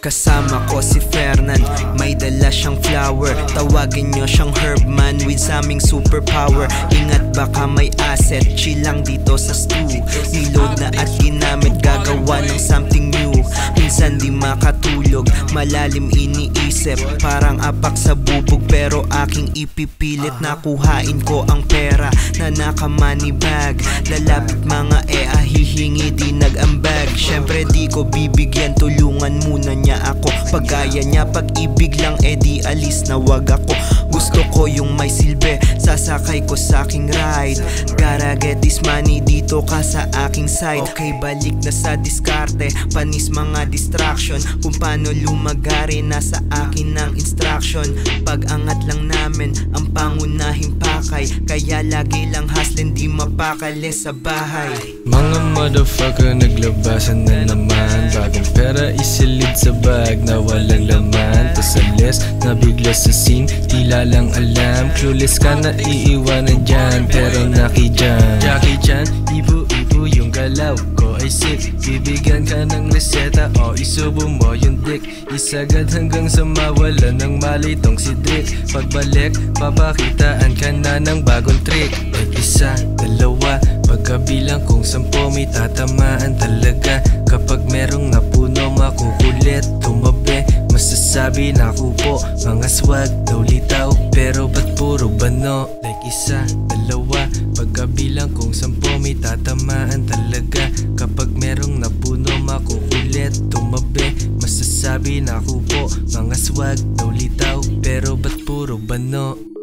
Kasama ko si Fernan, may dala siyang flower. Tawagin nyo siyang Herbman with saming superpower. Ingat baka may asset, chill lang dito sa stew. Niload na at ginamit, gagawa ng something new. Minsan di makatulog, malalim iniisip. Parang apak sa bubog pero aking ipipilit. Nakuhain ko ang pera na naka-money bag. Lalapit mga hihingi di nag-ambag. Syempre di ko bibigyan, tulungan muna niya ako. Pagaya niya pag-ibig lang di alis na wag ako. Gusto ko yung may silbi, sasakay ko sa aking ride. Gotta get this money, dito ka sa aking side. Okay, balik na sa diskarte, panis mga distraction. Kung paano lumagari, nasa akin ng instruction. Pag-angat lang namin ang pangunahing pakay, kaya lagi lang hustling, di mapakali sa bahay. Mga motherfucker naglabasan na naman. Bagong pera isilid sa bag na walang laman. Tas alis na bigla sa scene, tila lang alam. Clueless ka na iiwanan dyan, pero nakidyan. Jackie Chan, ibu-ibu yung galaw ko ay sick. Bibigyan ka ng reseta o isubo mo yung dick. Isagad hanggang sa mawala ng malitong si Drake. Pagbalik, papakitaan ka na ng bagong trick. Ay isa, dalawa, pagkabilang kung 10 may tatamaan talaga. Kapag merong napuno makukulit, tumabi. Masasabi na kupo, mga swag daw litaw, pero ba't puro bano? Like isa, dalawa, pagkabilang kung 10 may tatamaan talaga. Kapag merong napuno makukulit, tumabi. Masasabi na kupo, mga swag daw litaw, pero ba't puro bano?